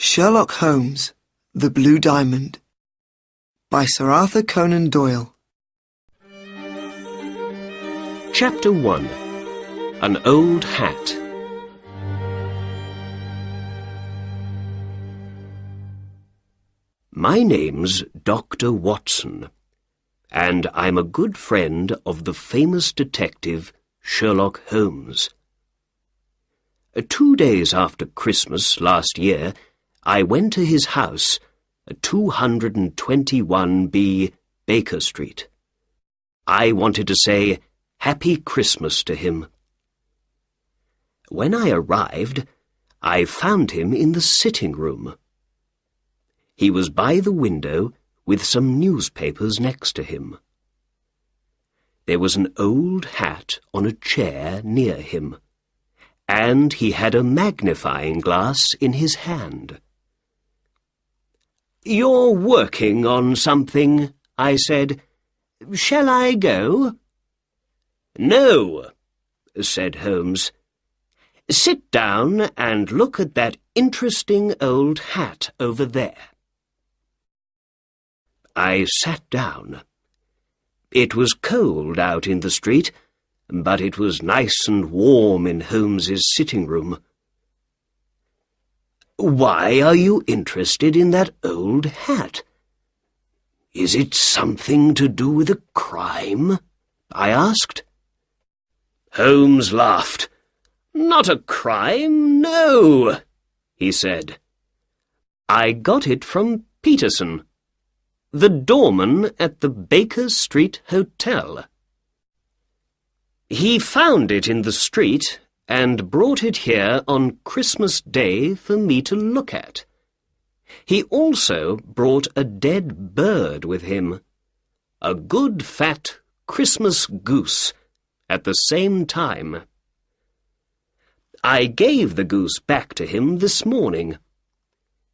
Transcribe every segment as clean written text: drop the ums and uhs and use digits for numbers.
Sherlock Holmes, The Blue Diamond by Sir Arthur Conan Doyle. Chapter 1. An Old Hat. My name's Dr. Watson, and I'm a good friend of the famous detective Sherlock Holmes. 2 days after Christmas last year, I went to his house at 221B Baker Street. I wanted to say Happy Christmas to him. When I arrived, I found him in the sitting room. He was by the window with some newspapers next to him. There was an old hat on a chair near him, and he had a magnifying glass in his hand. "You're working on something," I said. "Shall I go?" "No," said Holmes. "Sit down and look at that interesting old hat over there." I sat down. It was cold out in the street, but it was nice and warm in Holmes's sitting room. "Why are you interested in that old hat? Is it something to do with a crime?" I asked. Holmes laughed. "Not a crime, no," he said. "I got it from Peterson, the doorman at the Baker Street Hotel. He found it in the street and brought it here on Christmas Day for me to look at. He also brought a dead bird with him, a good fat Christmas goose, at the same time. I gave the goose back to him this morning.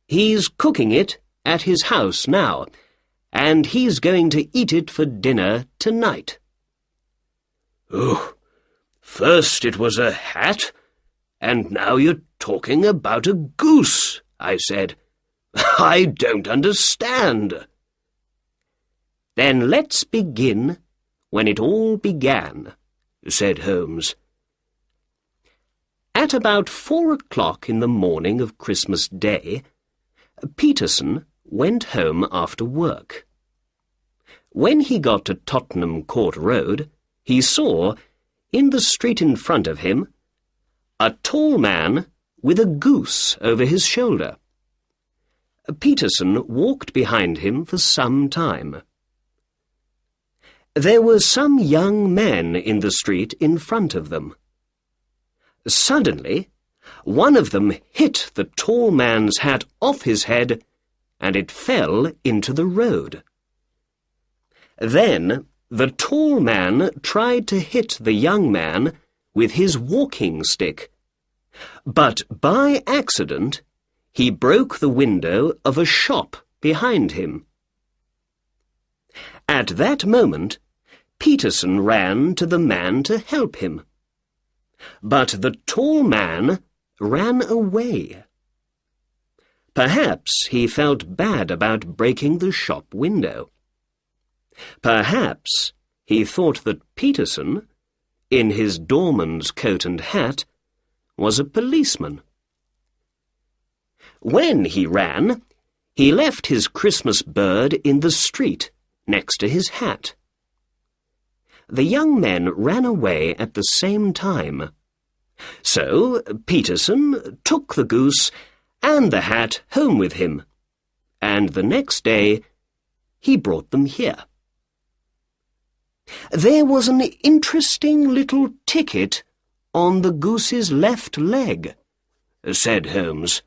He's cooking it at his house now, and he's going to eat it for dinner tonight." "Oh, first it was a hat, and now you're talking about a goose," I said. "I don't understand." "Then let's begin when it all began," said Holmes. At about 4 o'clock in the morning of Christmas Day, Peterson went home after work. When he got to Tottenham Court Road, he saw, in the street in front of him, a tall man with a goose over his shoulder. Peterson walked behind him for some time. There were some young men in the street in front of them. Suddenly, one of them hit the tall man's hat off his head, and it fell into the road. Then the tall man tried to hit the young man with his walking stick, but by accident he broke the window of a shop behind him. At that moment, Peterson ran to the man to help him, but the tall man ran away. Perhaps he felt bad about breaking the shop window. Perhaps he thought that Peterson, in his doorman's coat and hat, was a policeman. When he ran, he left his Christmas bird in the street next to his hat. The young men ran away at the same time. So Peterson took the goose and the hat home with him, and the next day he brought them here. There was an interesting little ticket on the goose's left leg, said Holmes.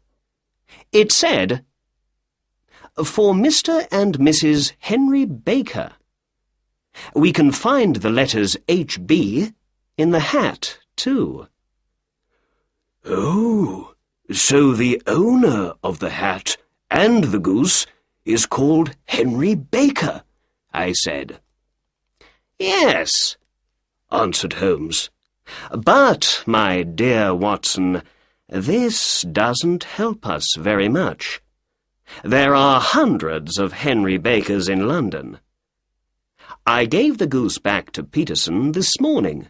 It said, "For Mr. and Mrs. Henry Baker." We can find the letters H.B. in the hat, too. "Oh, so the owner of the hat and the goose is called Henry Baker," I said. "Yes," answered Holmes. "But, my dear Watson, This doesn't help us very much. There are hundreds of Henry Bakers in London. I gave the goose back to Peterson this morning,"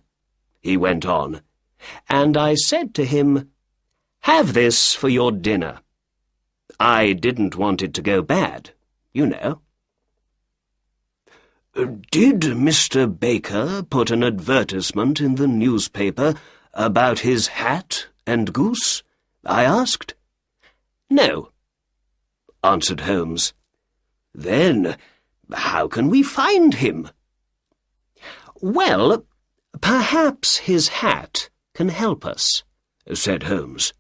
he went on, "and I said to him, 'Have this for your dinner.' I didn't want it to go bad, you know." "Did Mr. Baker put an advertisement in the newspaper about his hat and goose?" I asked. "No," answered Holmes. "Then how can we find him?" "Well, perhaps his hat can help us," said Holmes.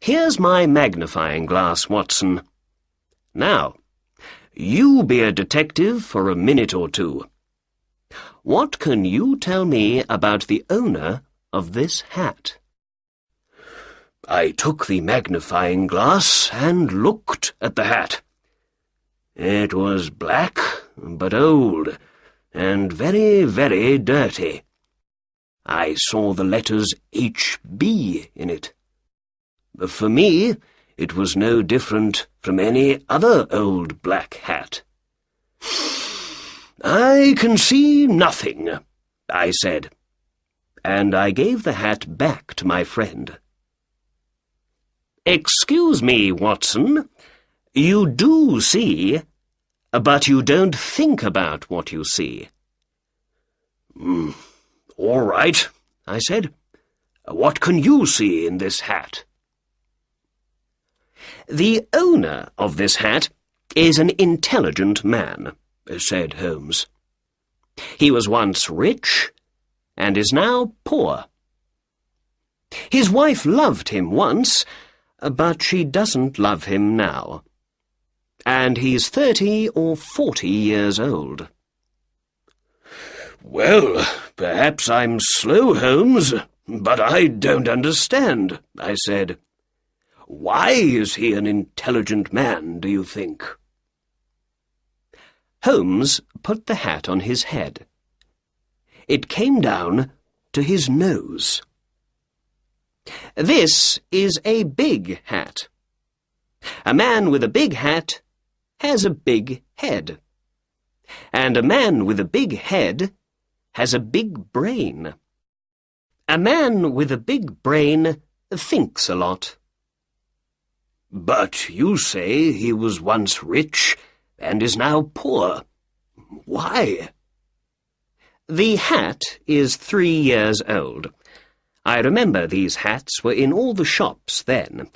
"Here's my magnifying glass, Watson. Now, you be a detective for a minute or two. What can you tell me about the owner of this hat?" I took the magnifying glass and looked at the hat. It was black, but old, and very, very dirty. I saw the letters H.B. in it. For me, it was no different from any other old black hat. "I can see nothing," I said, and I gave the hat back to my friend. "Excuse me, Watson, you do see, but you don't think about what you see." "All right," I said. "What can you see in this hat?" "The owner of this hat is an intelligent man," said Holmes. "He was once rich and is now poor. His wife loved him once, but she doesn't love him now. And he's 30 or 40 years old." "Well, perhaps I'm slow, Holmes, but I don't understand," I said. "Why is he an intelligent man, do you think?" Holmes put the hat on his head. It came down to his nose. "This is a big hat. A man with a big hat has a big head. And a man with a big head has a big brain. A man with a big brain thinks a lot." "But you say he was once rich and is now poor. Why?" "The hat is 3 years old. I remember these hats were in all the shops then.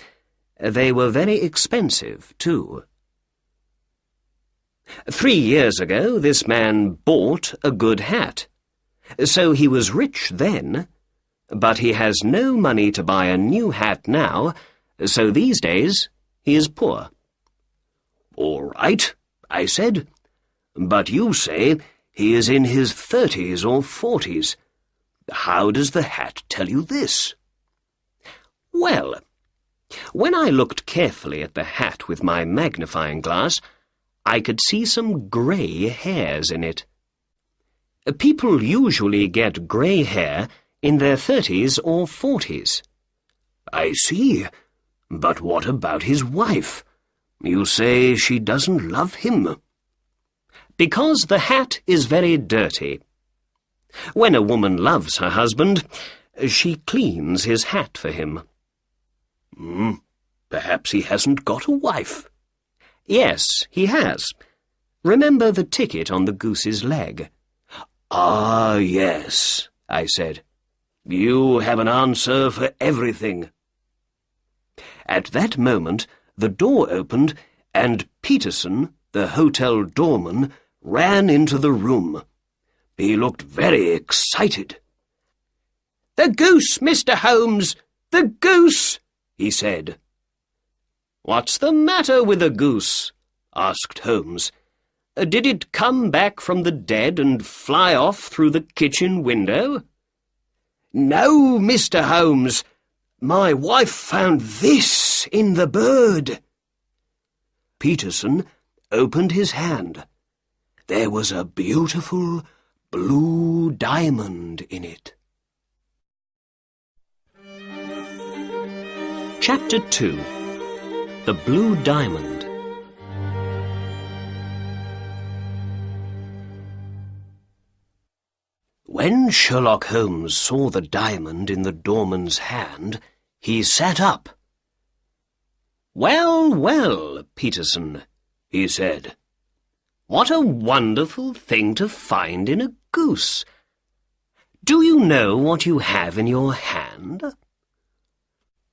They were very expensive, too. 3 years ago this man bought a good hat. So he was rich then, but he has no money to buy a new hat now, so these days he is poor." "All right," I said, "but you say he is in his 30s or 40s. How does the hat tell you this?" "Well, when I looked carefully at the hat with my magnifying glass, I could see some grey hairs in it. People usually get grey hair in their 30s or 40s. "I see. But what about his wife? You say she doesn't love him." "Because the hat is very dirty. When a woman loves her husband, she cleans his hat for him." Perhaps he hasn't got a wife." "Yes, he has. Remember the ticket on the goose's leg?" "Ah, yes," I said. "You have an answer for everything." At that moment, the door opened, and Peterson, the hotel doorman, ran into the room. He looked very excited. "The goose, Mr. Holmes! The goose!" he said. "What's the matter with the goose?" asked Holmes. "Did it come back from the dead and fly off through the kitchen window?" "No, Mr. Holmes. My wife found this in the bird." Peterson opened his hand. There was a beautiful blue diamond in it. Chapter 2. The Blue Diamond. When Sherlock Holmes saw the diamond in the doorman's hand, he sat up. "Well, well, Peterson," he said. "What a wonderful thing to find in a goose. Do you know what you have in your hand?"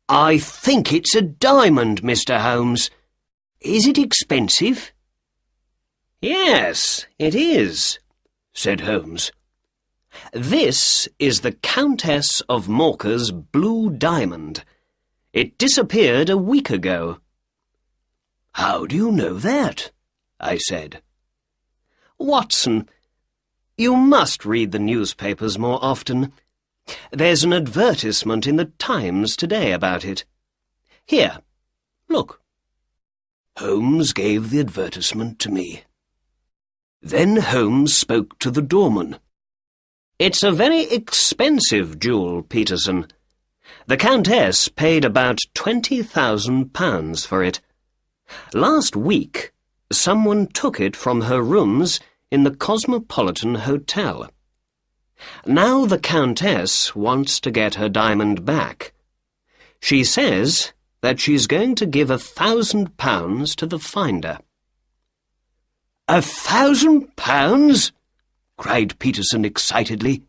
"I think it's a diamond, Mr. Holmes. Is it expensive?" "Yes, it is," said Holmes. "This is the Countess of Morcar's blue diamond. It disappeared a week ago." "How do you know that?" I said. "Watson, you must read the newspapers more often. There's an advertisement in the Times today about it. Here, look." Holmes gave the advertisement to me. Then Holmes spoke to the doorman. "It's a very expensive jewel, Peterson. The Countess paid about £20,000 for it. Last week, someone took it from her rooms in the Cosmopolitan Hotel. Now the Countess wants to get her diamond back. She says that she's going to give £1,000 to the finder." £1,000? cried Peterson excitedly.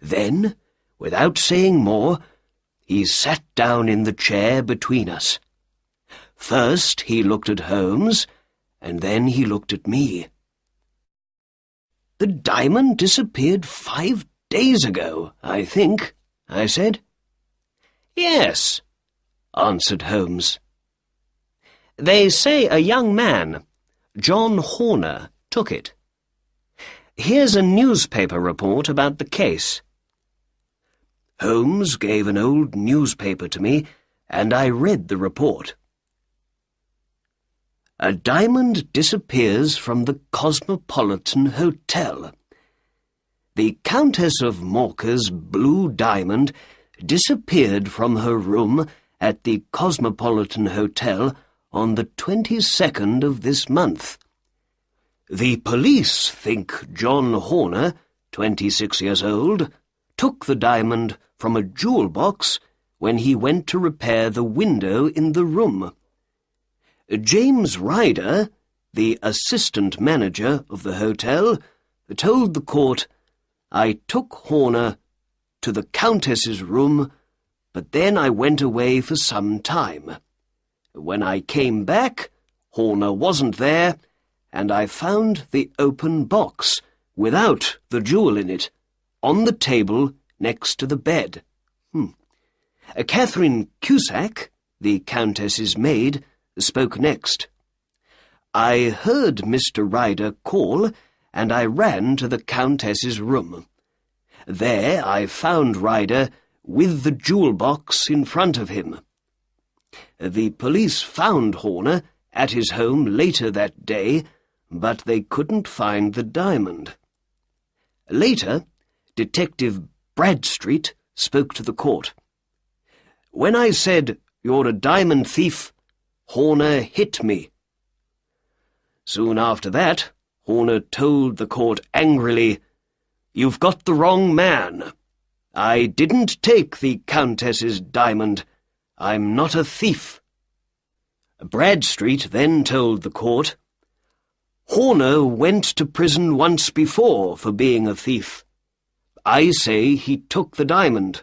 Then, without saying more, he sat down in the chair between us. First he looked at Holmes, and then he looked at me. "The diamond disappeared 5 days ago, I think," I said. "Yes," answered Holmes. "They say a young man, John Horner, took it. Here's a newspaper report about the case." Holmes gave an old newspaper to me, and I read the report. "A diamond disappears from the Cosmopolitan Hotel. The Countess of Morcar's blue diamond disappeared from her room at the Cosmopolitan Hotel on the 22nd of this month. The police think John Horner, 26 years old, took the diamond from a jewel box when he went to repair the window in the room. James Ryder, the assistant manager of the hotel, told the court, 'I took Horner to the Countess's room, but then I went away for some time. When I came back, Horner wasn't there, and I found the open box, without the jewel in it, on the table next to the bed.' Catherine Cusack, the Countess's maid, spoke next. 'I heard Mr. Ryder call, and I ran to the Countess's room. There I found Ryder with the jewel box in front of him. The police found Horner at his home later that day, but they couldn't find the diamond. Later, Detective Bradstreet spoke to the court. When I said, 'You're a diamond thief,' Horner hit me. Soon after that, Horner told the court angrily, 'You've got the wrong man. I didn't take the Countess's diamond. I'm not a thief.' Bradstreet then told the court, 'Horner went to prison once before for being a thief. I say he took the diamond.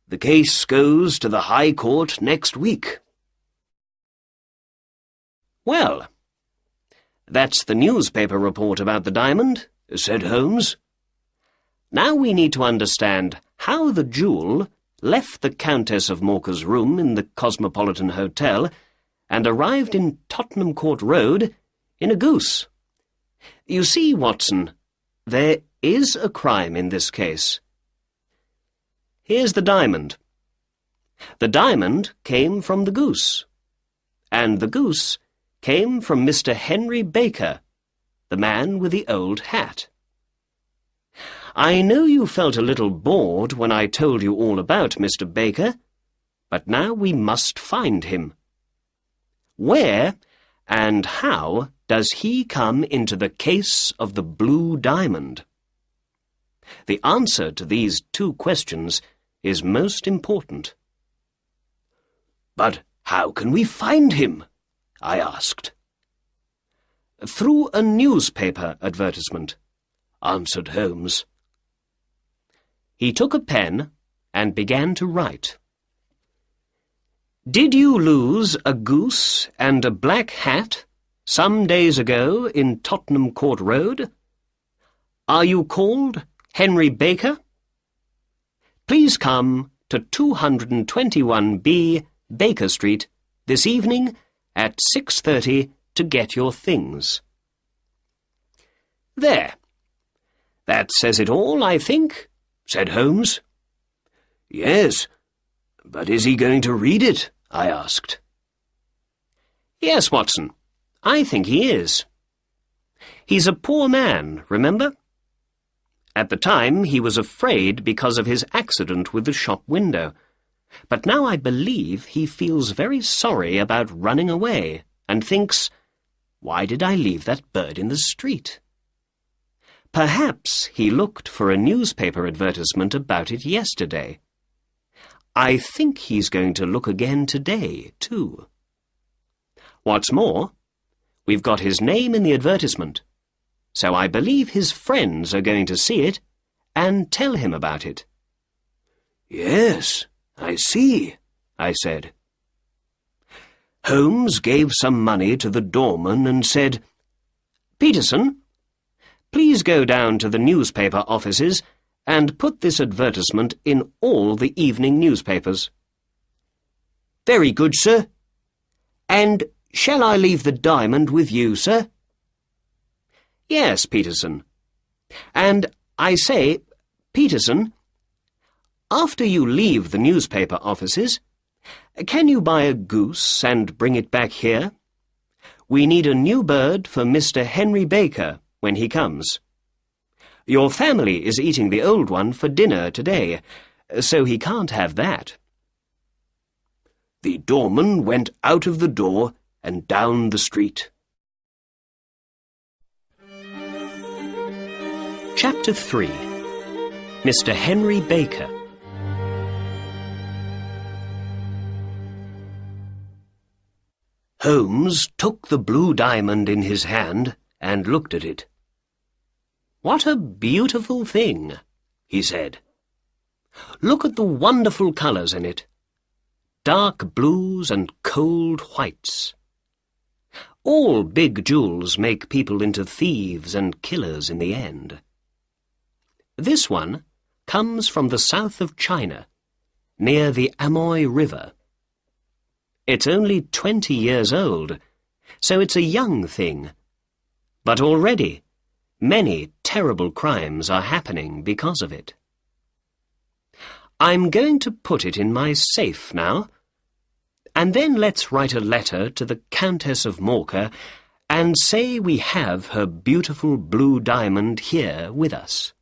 The case goes to the High Court next week.'" "Well, that's the newspaper report about the diamond," said Holmes. "Now we need to understand how the jewel left the Countess of Morcar's room in the Cosmopolitan Hotel and arrived in Tottenham Court Road in a goose. You see, Watson, there is a crime in this case. Here's the diamond. The diamond came from the goose, and the goose came from Mr. Henry Baker, the man with the old hat. I know you felt a little bored when I told you all about Mr. Baker. But now we must find him. Where and how does he come into the case of the blue diamond? The answer to these two questions is most important. "But how can we find him?" I asked. "Through a newspaper advertisement," answered Holmes. He took a pen and began to write. "Did you lose a goose and a black hat some days ago in Tottenham Court Road? Are you called Henry Baker? Please come to 221B Baker Street this evening at 6:30 to get your things." "There. That says it all, I think," said Holmes. "Yes, but is he going to read it?" I asked. "Yes, Watson, I think he is. He's a poor man, remember? At the time he was afraid because of his accident with the shop window, but now I believe he feels very sorry about running away and thinks, 'Why did I leave that bird in the street?' Perhaps he looked for a newspaper advertisement about it yesterday. I think he's going to look again today, too. What's more, we've got his name in the advertisement, so I believe his friends are going to see it and tell him about it." "Yes, I see," I said. Holmes gave some money to the doorman and said, "Peterson, please go down to the newspaper offices and put this advertisement in all the evening newspapers." "Very good, sir. And shall I leave the diamond with you, sir?" "Yes, Peterson. And I say, Peterson, after you leave the newspaper offices, can you buy a goose and bring it back here? We need a new bird for Mr. Henry Baker when he comes. Your family is eating the old one for dinner today, so he can't have that." The doorman went out of the door and down the street. Chapter 3. Mr. Henry Baker. Holmes took the blue diamond in his hand and looked at it. "What a beautiful thing," he said. "Look at the wonderful colours in it. Dark blues and cold whites. All big jewels make people into thieves and killers in the end. This one comes from the south of China, near the Amoy River. It's only 20 years old, so it's a young thing. But already many terrible crimes are happening because of it. I'm going to put it in my safe now, and then let's write a letter to the Countess of Morcar and say we have her beautiful blue diamond here with us."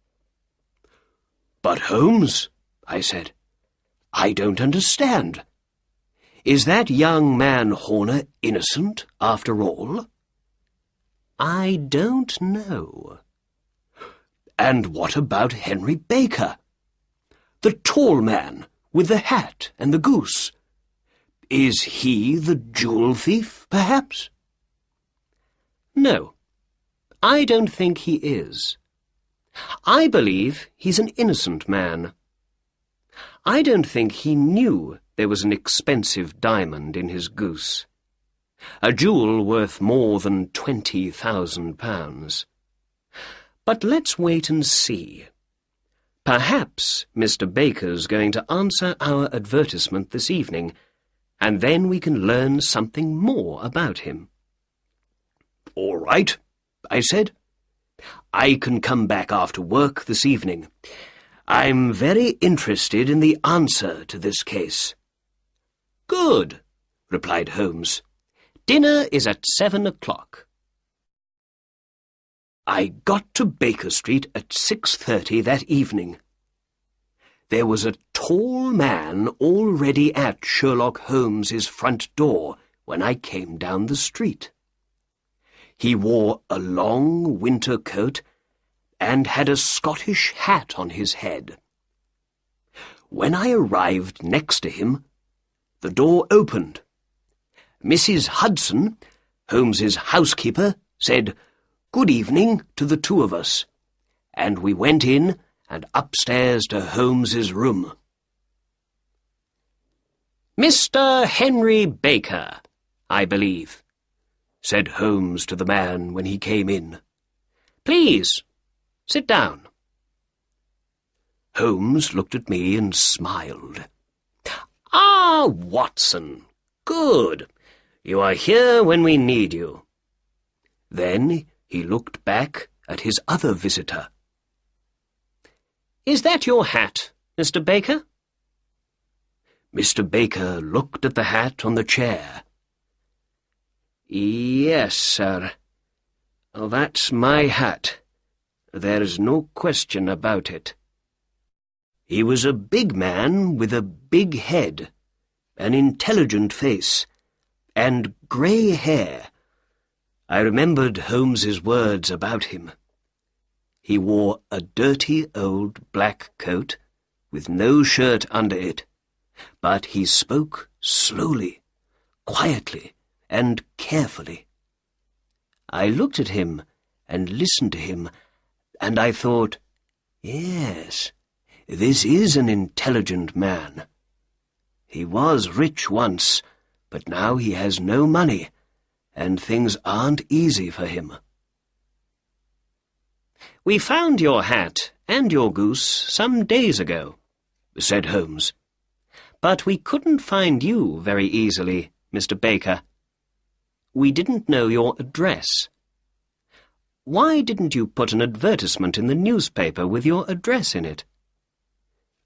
"But Holmes," I said, "I don't understand. Is that young man Horner innocent after all?" "I don't know." "And what about Henry Baker? The tall man with the hat and the goose? Is he the jewel thief, perhaps?" "No, I don't think he is. I believe he's an innocent man. I don't think he knew there was an expensive diamond in his goose, a jewel worth more than £20,000. But let's wait and see. Perhaps Mr. Baker's going to answer our advertisement this evening, and then we can learn something more about him." "All right," I said. "I can come back after work this evening. I'm very interested in the answer to this case." "Good," replied Holmes. "Dinner is at 7 o'clock. I got to Baker Street at 6:30 that evening. there was a tall man already at Sherlock Holmes's front door when I came down the street. He wore a long winter coat and had a Scottish hat on his head. When I arrived next to him, the door opened. Mrs. Hudson, Holmes's housekeeper, said, "Good evening" to the two of us, and we went in and upstairs to Holmes's room. "Mr. Henry Baker, I believe," said Holmes to the man when he came in. "Please, sit down." Holmes looked at me and smiled. "Ah, Watson, good. You are here when we need you." Then he looked back at his other visitor. "Is that your hat, Mr. Baker?" Mr. Baker looked at the hat on the chair. "Yes, sir. That's my hat. There's no question about it." He was a big man with a big head, an intelligent face, and grey hair. I remembered Holmes's words about him. He wore a dirty old black coat, with no shirt under it, but he spoke slowly, quietly, and carefully. I looked at him and listened to him, and I thought, yes, this is an intelligent man. He was rich once, but now he has no money, and things aren't easy for him. "We found your hat and your goose some days ago," said Holmes. "But we couldn't find you very easily, Mr. Baker. We didn't know your address. Why didn't you put an advertisement in the newspaper with your address in it?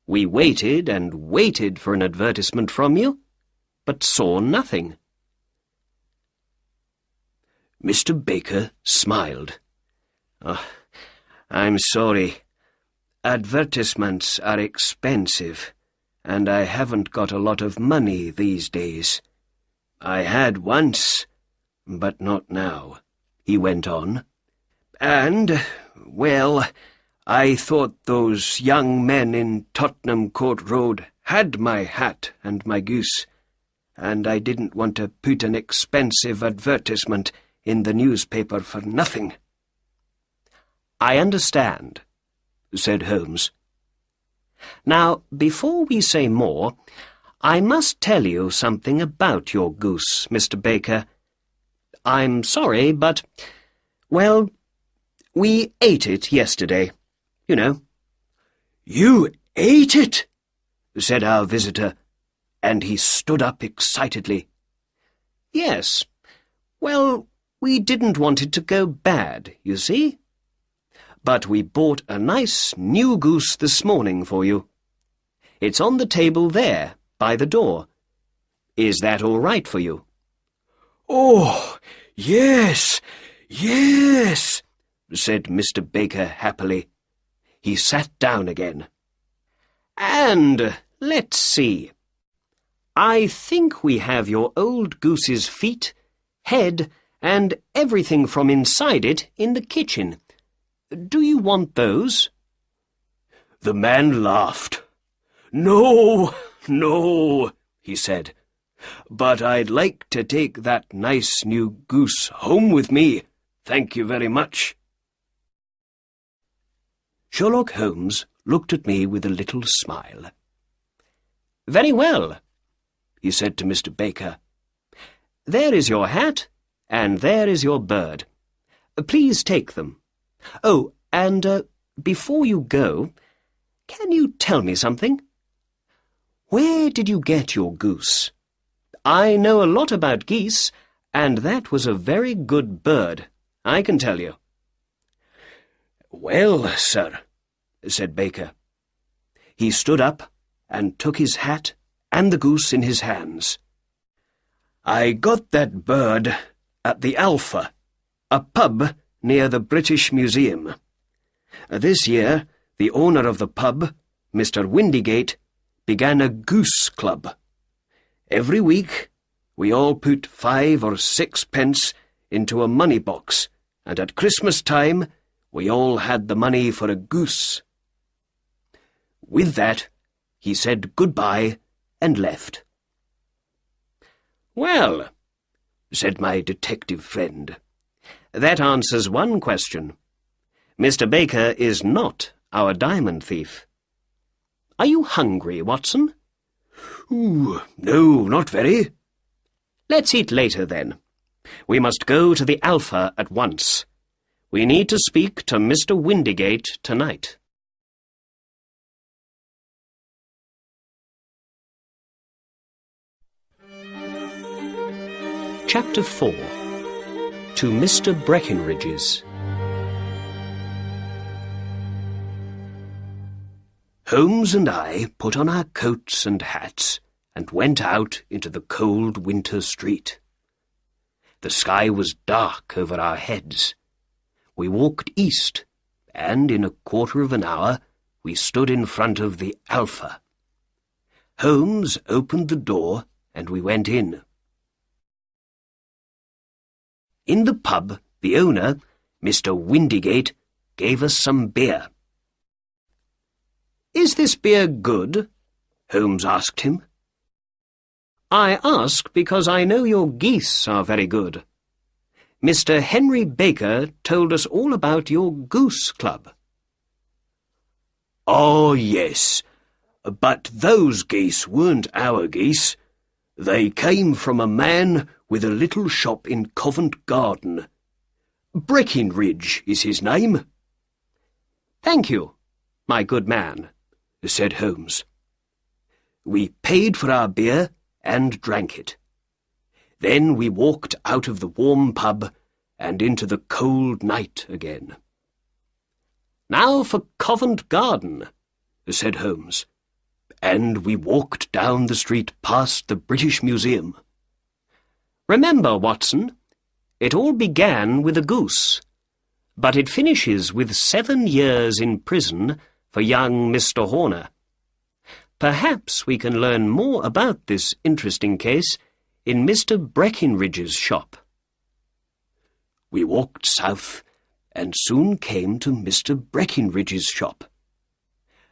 We waited and waited for an advertisement from you, but saw nothing." Mr. Baker smiled. "Oh, I'm sorry. Advertisements are expensive, and I haven't got a lot of money these days. I had once, but not now," he went on. "And, well, I thought those young men in Tottenham Court Road had my hat and my goose, and I didn't want to put an expensive advertisement in the newspaper for nothing." "I understand," said Holmes. "Now, before we say more, I must tell you something about your goose, Mr. Baker. I'm sorry, but, well, we ate it yesterday, you know." "You ate it?" said our visitor, and he stood up excitedly. "Yes. Well, we didn't want it to go bad, you see. But we bought a nice new goose this morning for you. It's on the table there, by the door. Is that all right for you?" "Oh, yes, yes," said Mr. Baker happily. He sat down again. "And let's see. I think we have your old goose's feet, head, and everything from inside it in the kitchen. Do you want those?" The man laughed. "No, no," he said. "But I'd like to take that nice new goose home with me. Thank you very much." Sherlock Holmes looked at me with a little smile. "Very well," he said to Mr. Baker. "There is your hat, and there is your bird. Please take them. Oh, and before you go, can you tell me something? Where did you get your goose? I know a lot about geese, and that was a very good bird, I can tell you." "Well, sir," said Baker. He stood up and took his hat and the goose in his hands. "I got that bird at the Alpha, a pub near the British Museum. This year, the owner of the pub, Mr. Windigate, began a goose club. Every week, we all put 5 or 6 pence into a money box, and at Christmas time, we all had the money for a goose. With that, he said goodbye and left. "Well," said my detective friend, "that answers one question. Mr. Baker is not our diamond thief. Are you hungry, Watson?" "Ooh, no, not very." "Let's eat later, then. We must go to the Alpha at once. We need to speak to Mr. Windigate tonight." Chapter 4. To Mr. Breckenridge's. Holmes and I put on our coats and hats and went out into the cold winter street. The sky was dark over our heads. We walked east, and in a quarter of an hour we stood in front of the Alpha. Holmes opened the door and we went in. In the pub, the owner, Mr. Windigate, gave us some beer. "Is this beer good?" Holmes asked him. "I ask because I know your geese are very good. Mr. Henry Baker told us all about your goose club." "Oh, yes, but those geese weren't our geese. They came from a man with a little shop in Covent Garden. Breckenridge is his name." "Thank you, my good man," said Holmes. We paid for our beer and drank it. Then we walked out of the warm pub and into the cold night again. "Now for Covent Garden," said Holmes, and we walked down the street past the British Museum. "Remember, Watson, it all began with a goose, but it finishes with 7 years in prison for young Mr. Horner. Perhaps we can learn more about this interesting case in Mr. Breckenridge's shop." We walked south and soon came to Mr. Breckenridge's shop.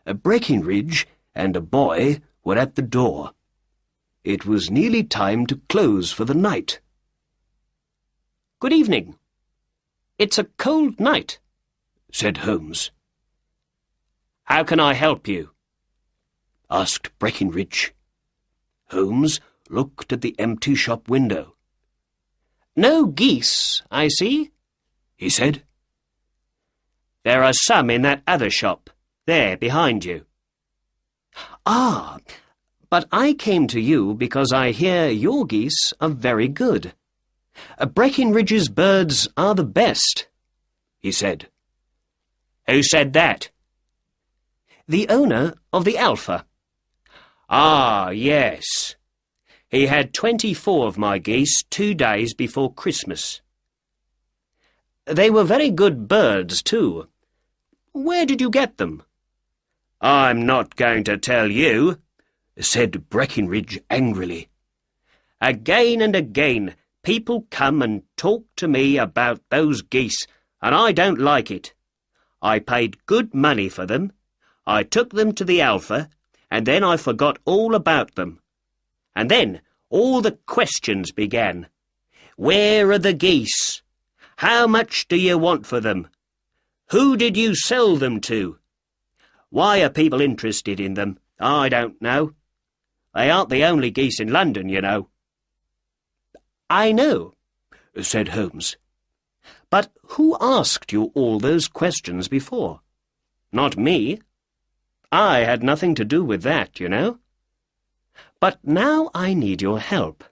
A Breckenridge and a boy were at the door. It was nearly time to close for the night. "Good evening. It's a cold night," said Holmes. "How can I help you?" asked Breckenridge. Holmes looked at the empty shop window. "No geese, I see," he said. "There are some in that other shop, there behind you." "Ah, but I came to you because I hear your geese are very good. Breckenridge's birds are the best," he said. "Who said that?" "The owner of the Alpha." "Ah, yes. He had 24 of my geese 2 days before Christmas." "They were very good birds, too. Where did you get them?" "I'm not going to tell you," said Breckenridge angrily. "Again and again people come and talk to me about those geese, and I don't like it. I paid good money for them. I took them to the Alpha, and then I forgot all about them. And then all the questions began. Where are the geese? How much do you want for them? Who did you sell them to? Why are people interested in them? I don't know. They aren't the only geese in London, you know." "I know," said Holmes. "But who asked you all those questions before? Not me. I had nothing to do with that, you know. But now I need your help.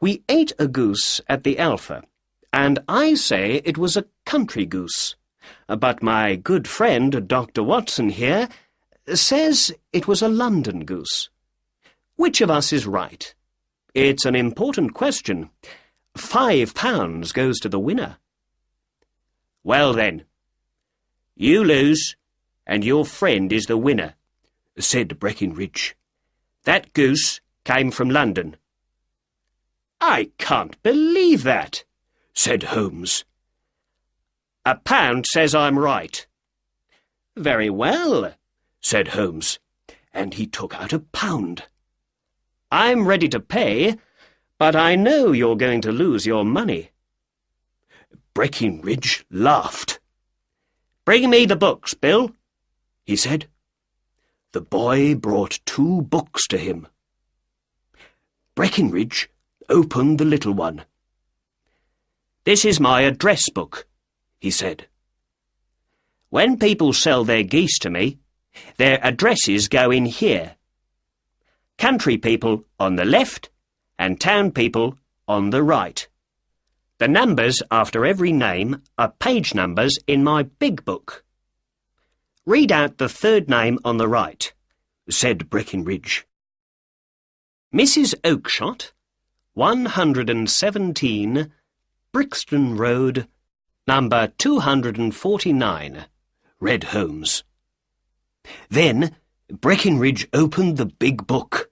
We ate a goose at the Alpha, and I say it was a country goose. But my good friend, Dr. Watson here, says it was a London goose. Which of us is right? It's an important question. £5 goes to the winner." "Well then, you lose, and your friend is the winner," said Breckinridge. "That goose came from London." "I can't believe that," said Holmes. "A pound says I'm right." "Very well," said Holmes, and he took out a pound. "I'm ready to pay, but I know you're going to lose your money." Breckinridge laughed. "Bring me the books, Bill," he said. The boy brought 2 books to him. Breckinridge opened the little one. "This is my address book," he said. "When people sell their geese to me, their addresses go in here. Country people on the left and town people on the right. The numbers after every name are page numbers in my big book." "Read out the 3rd name on the right," said Breckinridge. "Mrs. Oakshott, 117, Brixton Road, number 249, read Holmes. Then Breckinridge opened the big book.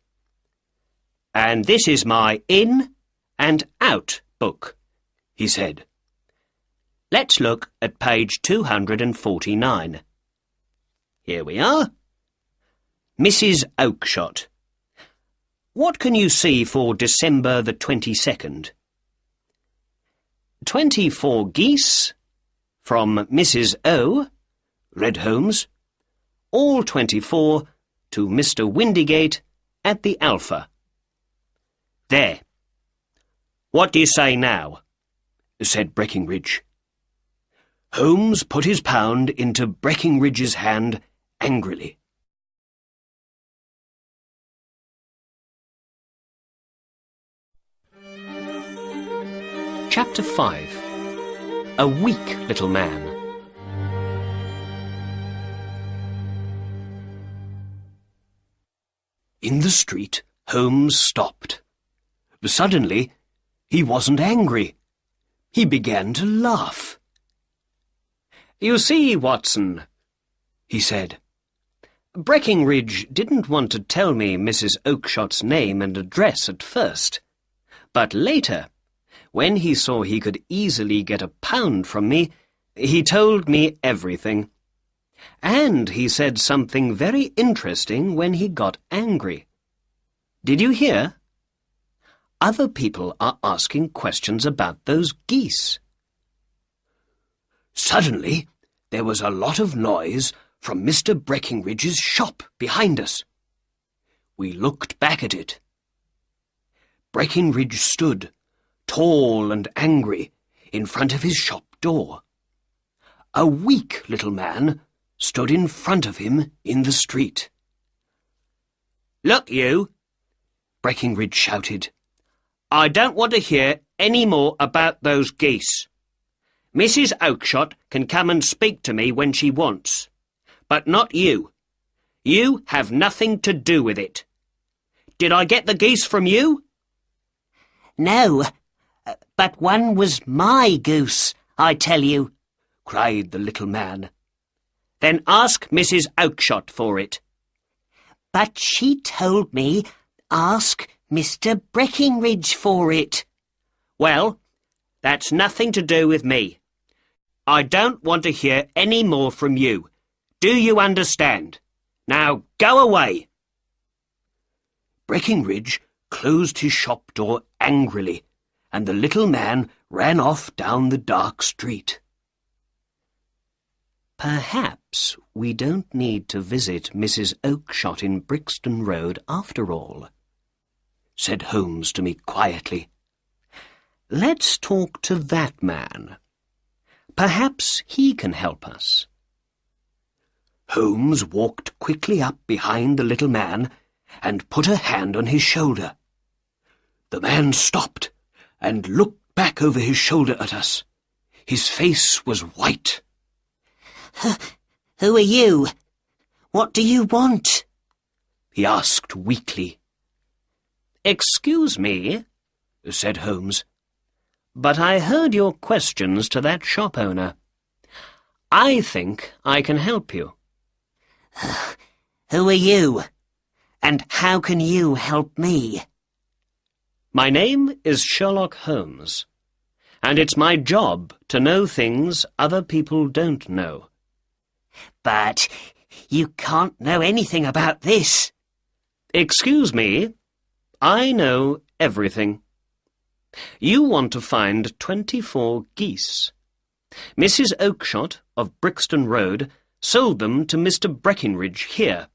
"And this is my in and out book," he said. "Let's look at page 249. Here we are. Mrs. Oakshott. What can you see for December the 22nd? 24 geese from Mrs. O, read Holmes. All 24 to Mr. Windigate at the Alpha. There. What do you say now?" said Breckinridge. Holmes put his pound into Breckinridge's hand angrily. Chapter 5. A Weak Little Man. In the street, Holmes stopped. Suddenly, he wasn't angry. He began to laugh. "You see, Watson," he said, "Breckinridge didn't want to tell me Mrs. Oakshott's name and address at first, but later, when he saw he could easily get a pound from me, he told me everything. And he said something very interesting when he got angry. Did you hear? Other people are asking questions about those geese." Suddenly, there was a lot of noise from Mr. Breckinridge's shop behind us. We looked back at it. Breckinridge stood, tall and angry, in front of his shop door. A weak little man stood in front of him in the street. "Look, you!" Breckinridge shouted. "I don't want to hear any more about those geese. Mrs. Oakshott can come and speak to me when she wants, but not you. You have nothing to do with it. Did I get the geese from you?" "No, but one was my goose, I tell you," cried the little man. "Then ask Mrs. Oakshott for it." "But she told me ask Mr. Breckinridge for it." "Well, that's nothing to do with me. I don't want to hear any more from you. Do you understand? Now go away." Breckinridge closed his shop door angrily, and the little man ran off down the dark street. "Perhaps we don't need to visit Mrs. Oakshott in Brixton Road after all," said Holmes to me quietly. "Let's talk to that man. Perhaps he can help us." Holmes walked quickly up behind the little man and put a hand on his shoulder. The man stopped and looked back over his shoulder at us. His face was white. "Who are you? What do you want?" he asked weakly. "Excuse me," said Holmes, "but I heard your questions to that shop owner. I think I can help you." Who are you? And how can you help me? My name is Sherlock Holmes, and it's my job to know things other people don't know. But you can't know anything about this. Excuse me, I know everything. You want to find 24 geese. Mrs. Oakshott of Brixton Road sold them to Mr. Breckinridge here.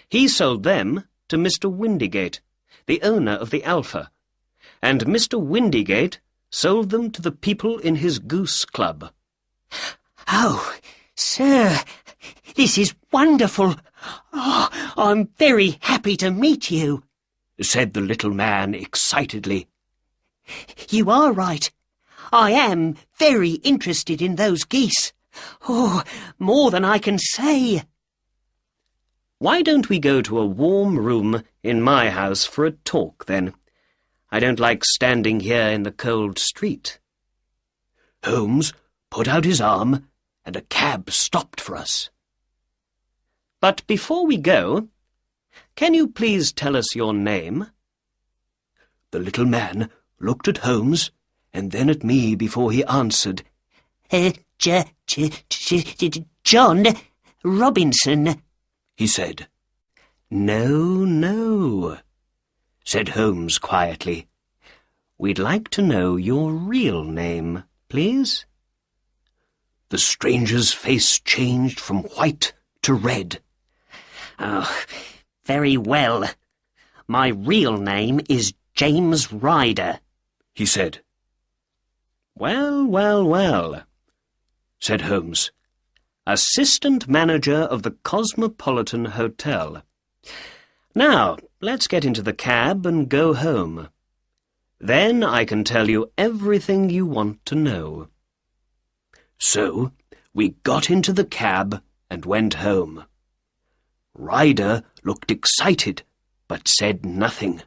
He sold them to Mr. Windygate, the owner of the Alpha, and Mr. Windygate sold them to the people in his goose club. Oh, sir, this is wonderful. Oh, I'm very happy to meet you, said the little man excitedly. You are right. I am very interested in those geese. Oh, more than I can say. Why don't we go to a warm room in my house for a talk, then? I don't like standing here in the cold street. Holmes put out his arm, and a cab stopped for us. But before we go, can you please tell us your name? The little man looked at Holmes and then at me before he answered. John Robinson, he said. No, said Holmes quietly. We'd like to know your real name, please. The stranger's face changed from white to red. Oh, very well. My real name is James Ryder, he said. Well, said Holmes. Assistant manager of the Cosmopolitan Hotel. Now, let's get into the cab and go home. Then I can tell you everything you want to know. So, we got into the cab and went home. Ryder looked excited, but said nothing.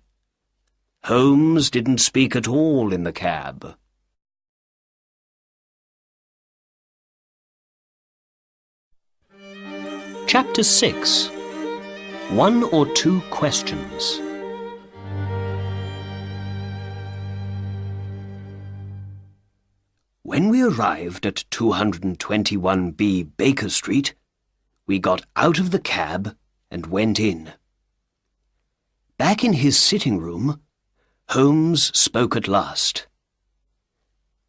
Holmes didn't speak at all in the cab. Chapter 6. 1 or 2 questions. When we arrived at 221B Baker Street, we got out of the cab and went in. Back in his sitting room, Holmes spoke at last.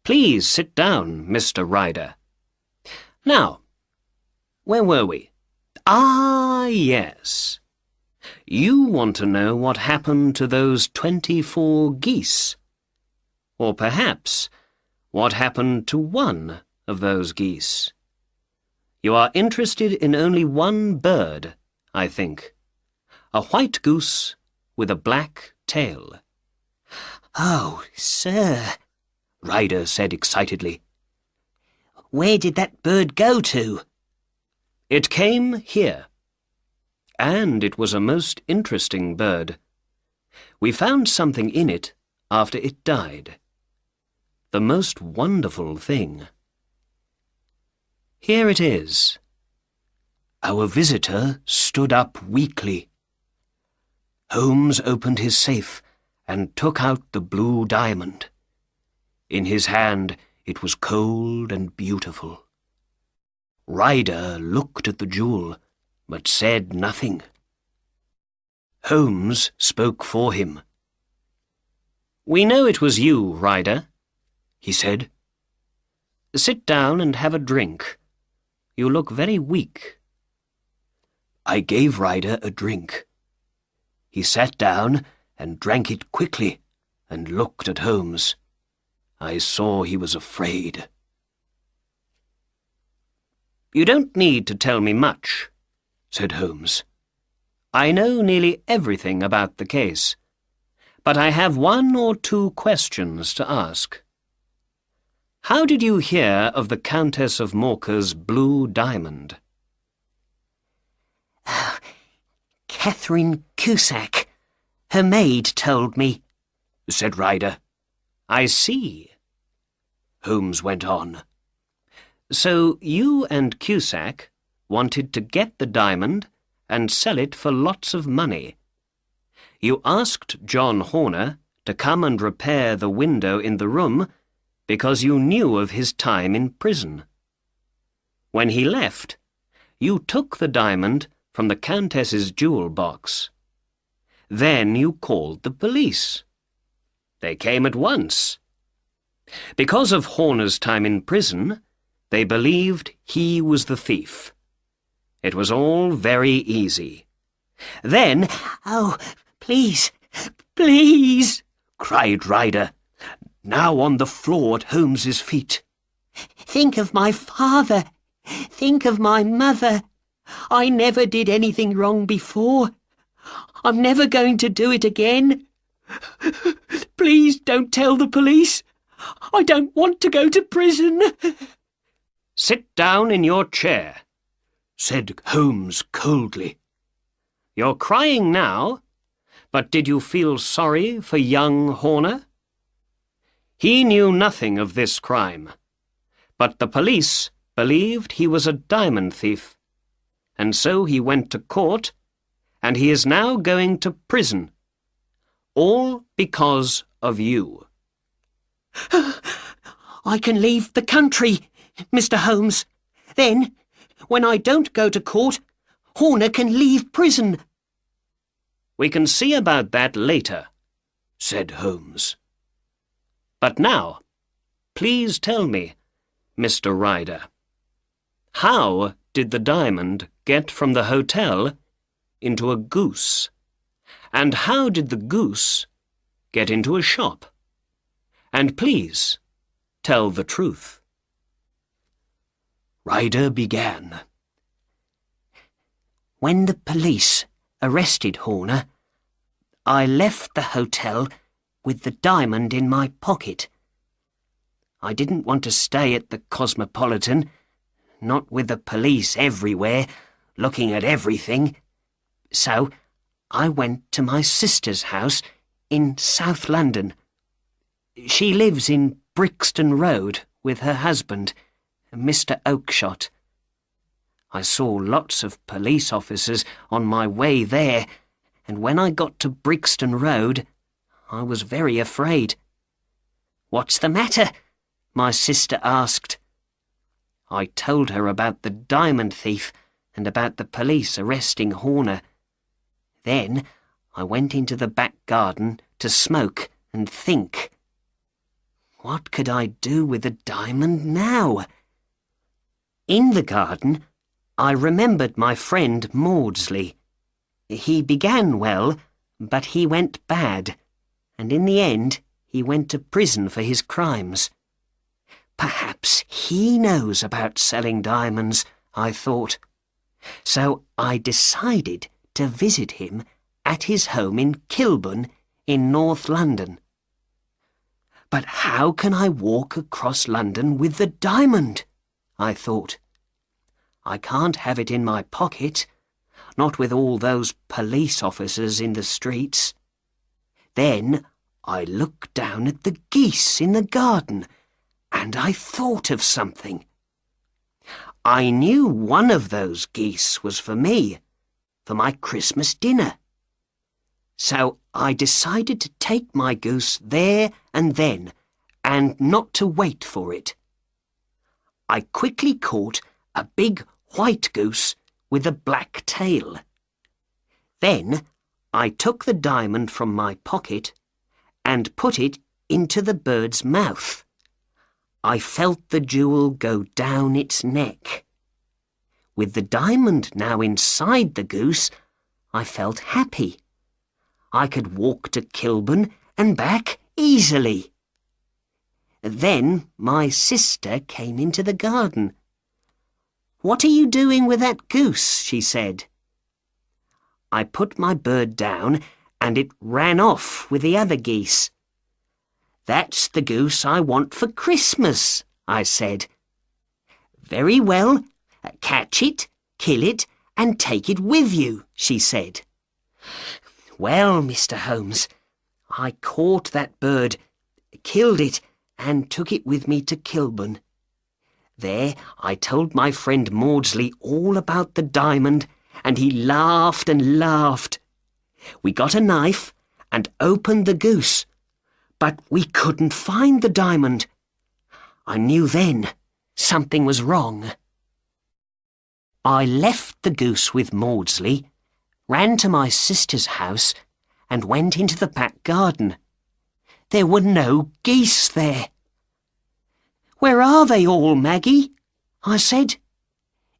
Please sit down, Mr. Ryder. Now, where were we? Ah, yes. You want to know what happened to those 24 geese. Or perhaps what happened to one of those geese. You are interested in only one bird, I think. A white goose with a black tail. Oh, sir, Ryder said excitedly. Where did that bird go to? It came here. And it was a most interesting bird. We found something in it after it died. The most wonderful thing. Here it is. Our visitor stood up weakly. Holmes opened his safe and took out the blue diamond. In his hand it was cold and beautiful. Ryder looked at the jewel, but said nothing. Holmes spoke for him. We know it was you, Ryder, he said. Sit down and have a drink. You look very weak. I gave Ryder a drink. He sat down and drank it quickly and looked at Holmes. I saw he was afraid. You don't need to tell me much, said Holmes. I know nearly everything about the case, but I have 1 or 2 questions to ask. How did you hear of the Countess of Morcar's blue diamond? Catherine Cusack. Her maid told me, said Ryder. I see. Holmes went on. So you and Cusack wanted to get the diamond and sell it for lots of money. You asked John Horner to come and repair the window in the room because you knew of his time in prison. When he left, you took the diamond from the Countess's jewel box. Then you called the police. They came at once. Because of Horner's time in prison, they believed he was the thief. It was all very easy. Then, "Oh, please, please," cried Ryder, now on the floor at Holmes's feet. "think of my father. Think of my mother. I never did anything wrong before. I'm never going to do it again. Please don't tell the police. I don't want to go to prison." "Sit down in your chair," said Holmes coldly. "You're crying now, but did you feel sorry for young Horner? He knew nothing of this crime, but the police believed he was a diamond thief, and so he went to court, and he is now going to prison, all because of you." "I can leave the country, Mr. Holmes. Then, when I don't go to court, Horner can leave prison." "We can see about that later," said Holmes. "But now, please tell me, Mr. Ryder, how did the diamond get from the hotel into a goose? And how did the goose get into a shop? And please, tell the truth." Ryder began. "When the police arrested Horner, I left the hotel with the diamond in my pocket. I didn't want to stay at the Cosmopolitan, not with the police everywhere, looking at everything. So I went to my sister's house in South London. She lives in Brixton Road with her husband, Mr. Oakshott. I saw lots of police officers on my way there, and when I got to Brixton Road, I was very afraid. 'What's the matter?' my sister asked. I told her about the diamond thief and about the police arresting Horner. Then I went into the back garden to smoke and think. What could I do with the diamond now? In the garden, I remembered my friend Maudsley. He began well, but he went bad, and in the end he went to prison for his crimes. Perhaps he knows about selling diamonds, I thought. So I decided to visit him at his home in Kilburn in North London. But how can I walk across London with the diamond? I thought. I can't have it in my pocket, not with all those police officers in the streets. Then I looked down at the geese in the garden, and I thought of something. I knew one of those geese was for me, for my Christmas dinner. So I decided to take my goose there and then, and not to wait for it. I quickly caught a big white goose with a black tail. Then I took the diamond from my pocket and put it into the bird's mouth. I felt the jewel go down its neck. With the diamond now inside the goose, I felt happy. I could walk to Kilburn and back easily. Then my sister came into the garden. "What are you doing with that goose?" she said. I put my bird down and it ran off with the other geese. "That's the goose I want for Christmas," I said. "Very well, catch it, kill it, and take it with you," she said. Well, Mr. Holmes, I caught that bird, killed it, and took it with me to Kilburn. There I told my friend Maudsley all about the diamond and he laughed and laughed. We got a knife and opened the goose, but we couldn't find the diamond. I knew then something was wrong. I left the goose with Maudsley, ran to my sister's house, and went into the back garden. There were no geese there. "Where are they all, Maggie?" I said.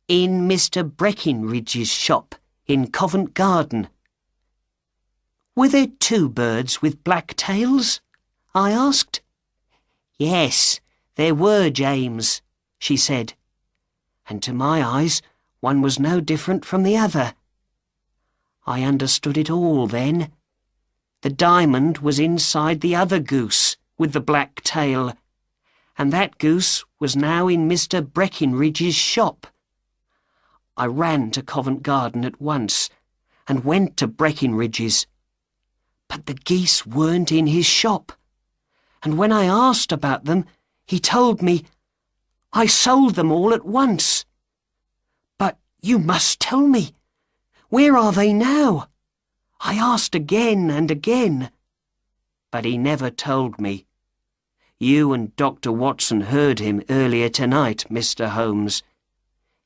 "In Mr. Breckinridge's shop in Covent Garden." "Were there 2 birds with black tails?" I asked. "Yes, there were, James," she said, and to my eyes one was no different from the other. I understood it all then. The diamond was inside the other goose with the black tail, and that goose was now in Mr. Breckinridge's shop. I ran to Covent Garden at once and went to Breckinridge's. But the geese weren't in his shop, and when I asked about them, he told me, "I sold them all at once." "But you must tell me. Where are they now?" I asked again and again, but he never told me. You and Dr. Watson heard him earlier tonight, Mr. Holmes.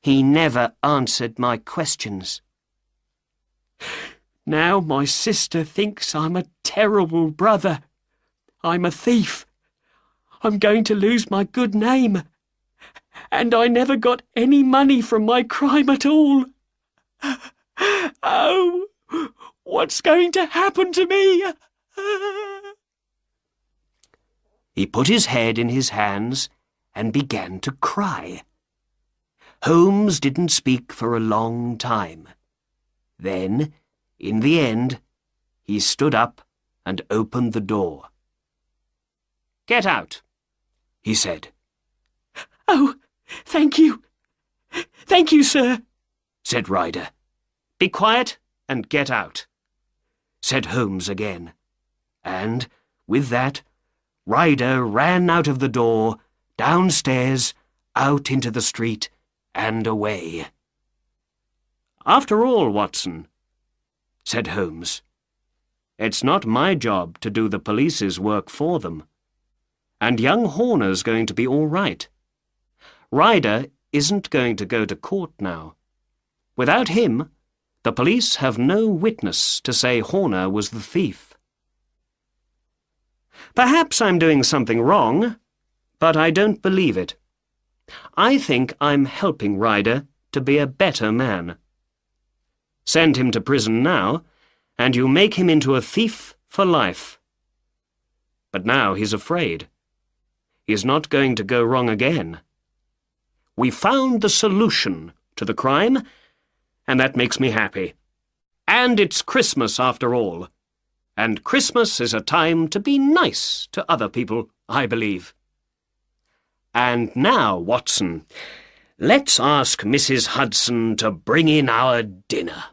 He never answered my questions. Now my sister thinks I'm a terrible brother. I'm a thief. I'm going to lose my good name. And I never got any money from my crime at all. Oh, what's going to happen to me? He put his head in his hands and began to cry. Holmes didn't speak for a long time. Then, in the end, he stood up and opened the door. "Get out," he said. "Oh, thank you. Thank you, sir," said Ryder. "Be quiet and get out," said Holmes again. And, with that, Ryder ran out of the door, downstairs, out into the street, and away. "After all, Watson," said Holmes, "it's not my job to do the police's work for them. And young Horner's going to be all right. Ryder isn't going to go to court now. Without him, the police have no witness to say Horner was the thief. Perhaps I'm doing something wrong, but I don't believe it. I think I'm helping Ryder to be a better man. Send him to prison now, and you make him into a thief for life. But now he's afraid. He's not going to go wrong again. We found the solution to the crime, and that makes me happy. And it's Christmas after all. And Christmas is a time to be nice to other people, I believe. And now, Watson, let's ask Mrs. Hudson to bring in our dinner."